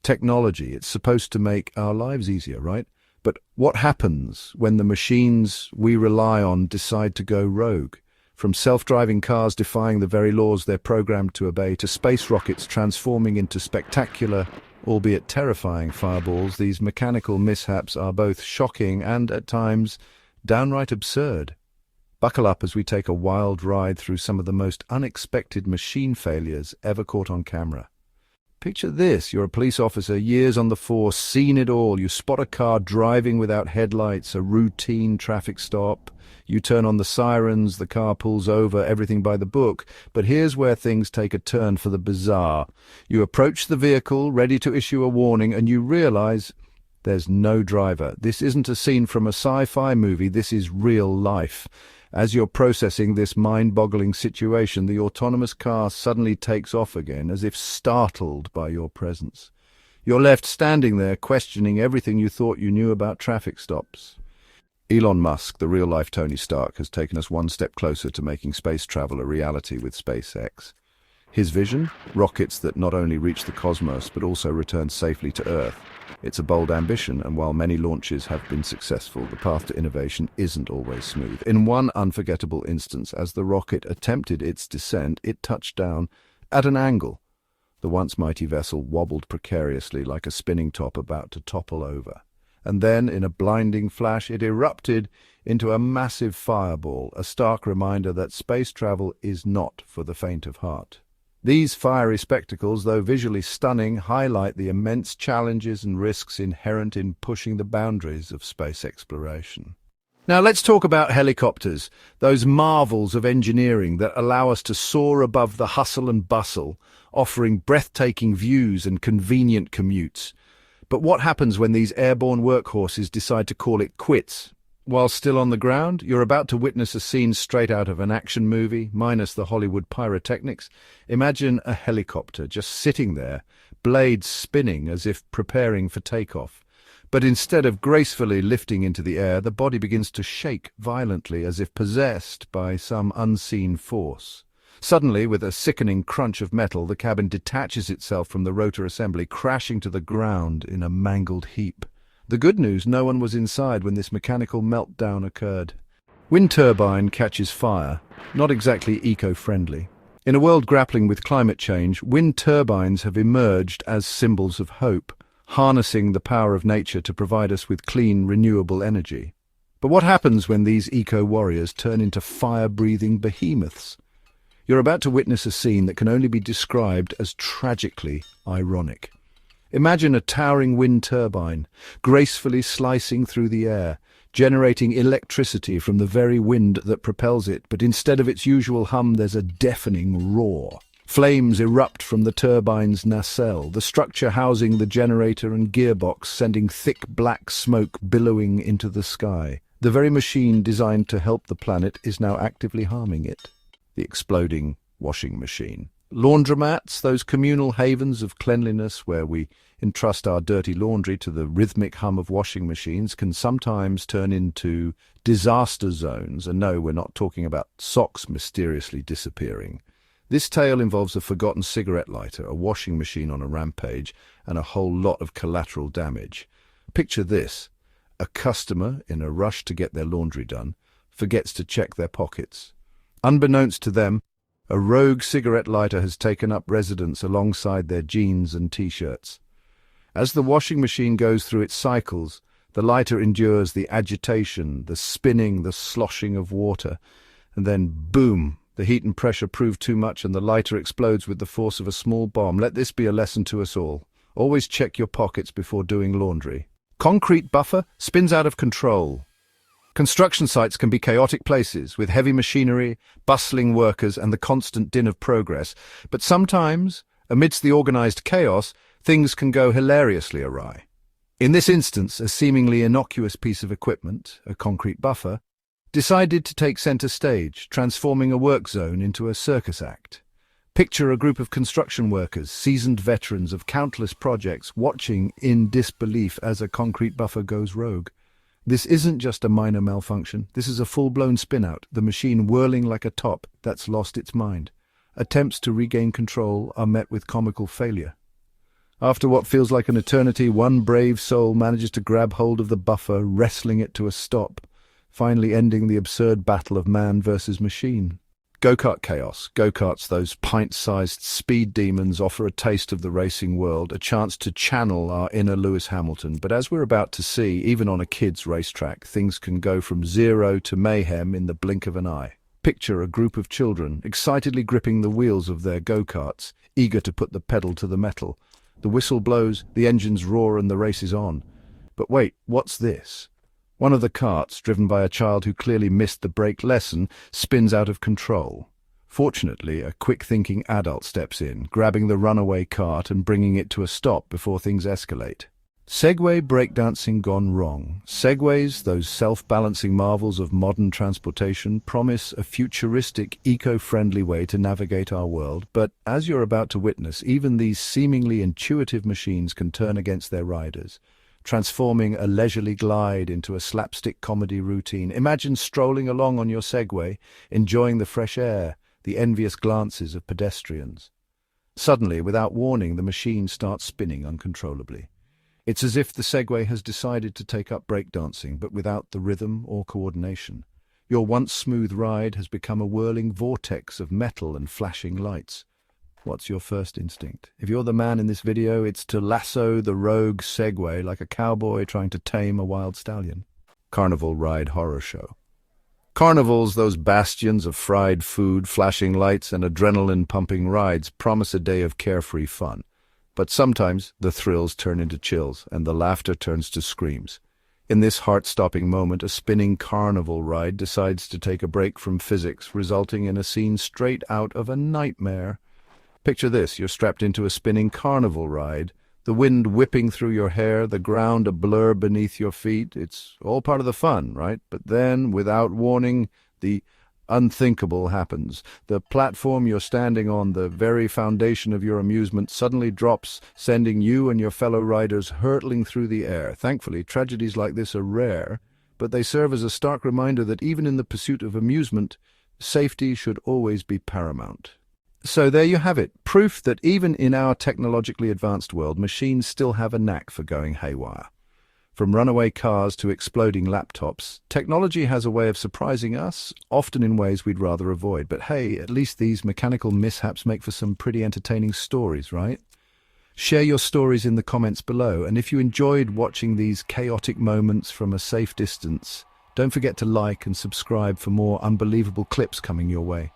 Technology, it's supposed to make our lives easier, right? But what happens when the machines we rely on decide to go rogue? From self-driving cars defying the very laws they're programmed to obey, to space rockets transforming into spectacular, albeit terrifying fireballs, these mechanical mishaps are both shocking and, at times, downright absurd. Buckle up as we take a wild ride through some of the most unexpected machine failures ever caught on camera. Picture this, you're a police officer, years on the force, seen it all. You spot a car driving without headlights, a routine traffic stop. You turn on the sirens, the car pulls over, everything by the book. But here's where things take a turn for the bizarre. You approach the vehicle, ready to issue a warning, and you realize there's no driver. This isn't a scene from a sci-fi movie, this is real life. As you're processing this mind-boggling situation, the autonomous car suddenly takes off again, as if startled by your presence. You're left standing there, questioning everything you thought you knew about traffic stops. Elon Musk, the real-life Tony Stark, has taken us one step closer to making space travel a reality with SpaceX. His vision? Rockets that not only reach the cosmos, but also return safely to Earth. It's a bold ambition, and while many launches have been successful, the path to innovation isn't always smooth. In one unforgettable instance, as the rocket attempted its descent, it touched down at an angle. The once mighty vessel wobbled precariously like a spinning top about to topple over. And then, in a blinding flash, it erupted into a massive fireball, a stark reminder that space travel is not for the faint of heart. These fiery spectacles, though visually stunning, highlight the immense challenges and risks inherent in pushing the boundaries of space exploration. Now let's talk about helicopters, those marvels of engineering that allow us to soar above the hustle and bustle, offering breathtaking views and convenient commutes. But what happens when these airborne workhorses decide to call it quits? While still on the ground, you're about to witness a scene straight out of an action movie, minus the Hollywood pyrotechnics. Imagine a helicopter just sitting there, blades spinning as if preparing for takeoff. But instead of gracefully lifting into the air, the body begins to shake violently as if possessed by some unseen force. Suddenly, with a sickening crunch of metal, the cabin detaches itself from the rotor assembly, crashing to the ground in a mangled heap. The good news, no one was inside when this mechanical meltdown occurred. Wind turbine catches fire, not exactly eco-friendly. In a world grappling with climate change, wind turbines have emerged as symbols of hope, harnessing the power of nature to provide us with clean, renewable energy. But what happens when these eco-warriors turn into fire-breathing behemoths? You're about to witness a scene that can only be described as tragically ironic. Imagine a towering wind turbine, gracefully slicing through the air, generating electricity from the very wind that propels it, but instead of its usual hum, there's a deafening roar. Flames erupt from the turbine's nacelle, the structure housing the generator and gearbox sending thick black smoke billowing into the sky. The very machine designed to help the planet is now actively harming it. The exploding washing machine. Laundromats, those communal havens of cleanliness where we entrust our dirty laundry to the rhythmic hum of washing machines, can sometimes turn into disaster zones. And no, we're not talking about socks mysteriously disappearing. This tale involves a forgotten cigarette lighter, a washing machine on a rampage, and a whole lot of collateral damage. Picture this. A customer, in a rush to get their laundry done, forgets to check their pockets. Unbeknownst to them, a rogue cigarette lighter has taken up residence alongside their jeans and t-shirts. As the washing machine goes through its cycles, the lighter endures the agitation, the spinning, the sloshing of water, and then boom, the heat and pressure prove too much and the lighter explodes with the force of a small bomb. Let this be a lesson to us all. Always check your pockets before doing laundry. Concrete buffer spins out of control. Construction sites can be chaotic places, with heavy machinery, bustling workers, and the constant din of progress. But sometimes, amidst the organized chaos, things can go hilariously awry. In this instance, a seemingly innocuous piece of equipment, a concrete buffer, decided to take center stage, transforming a work zone into a circus act. Picture a group of construction workers, seasoned veterans of countless projects, watching in disbelief as a concrete buffer goes rogue. This isn't just a minor malfunction, this is a full-blown spin-out, the machine whirling like a top that's lost its mind. Attempts to regain control are met with comical failure. After what feels like an eternity, one brave soul manages to grab hold of the buffer, wrestling it to a stop, finally ending the absurd battle of man versus machine. Go-kart chaos. Go-karts, those pint-sized speed demons, offer a taste of the racing world, a chance to channel our inner Lewis Hamilton. But as we're about to see, even on a kid's racetrack, things can go from zero to mayhem in the blink of an eye. Picture a group of children excitedly gripping the wheels of their go-karts, eager to put the pedal to the metal. The whistle blows, the engines roar, and the race is on. But wait, what's this? One of the carts, driven by a child who clearly missed the brake lesson, spins out of control. Fortunately, a quick-thinking adult steps in, grabbing the runaway cart and bringing it to a stop before things escalate. Segway breakdancing gone wrong. Segways, those self-balancing marvels of modern transportation, promise a futuristic, eco-friendly way to navigate our world, but as you're about to witness, even these seemingly intuitive machines can turn against their riders, transforming a leisurely glide into a slapstick comedy routine. Imagine strolling along on your Segway, enjoying the fresh air, the envious glances of pedestrians. Suddenly, without warning, the machine starts spinning uncontrollably. It's as if the Segway has decided to take up breakdancing, but without the rhythm or coordination. Your once smooth ride has become a whirling vortex of metal and flashing lights. What's your first instinct? If you're the man in this video, it's to lasso the rogue Segway like a cowboy trying to tame a wild stallion. Carnival Ride Horror Show. Carnivals, those bastions of fried food, flashing lights, and adrenaline-pumping rides, promise a day of carefree fun. But sometimes the thrills turn into chills, and the laughter turns to screams. In this heart-stopping moment, a spinning carnival ride decides to take a break from physics, resulting in a scene straight out of a nightmare. Picture this, you're strapped into a spinning carnival ride, the wind whipping through your hair, the ground a blur beneath your feet. It's all part of the fun, right? But then, without warning, the unthinkable happens. The platform you're standing on, the very foundation of your amusement, suddenly drops, sending you and your fellow riders hurtling through the air. Thankfully, tragedies like this are rare, but they serve as a stark reminder that even in the pursuit of amusement, safety should always be paramount. So there you have it, proof that even in our technologically advanced world, machines still have a knack for going haywire. From runaway cars to exploding laptops, technology has a way of surprising us, often in ways we'd rather avoid. But hey, at least these mechanical mishaps make for some pretty entertaining stories, right? Share your stories in the comments below, and if you enjoyed watching these chaotic moments from a safe distance, don't forget to like and subscribe for more unbelievable clips coming your way.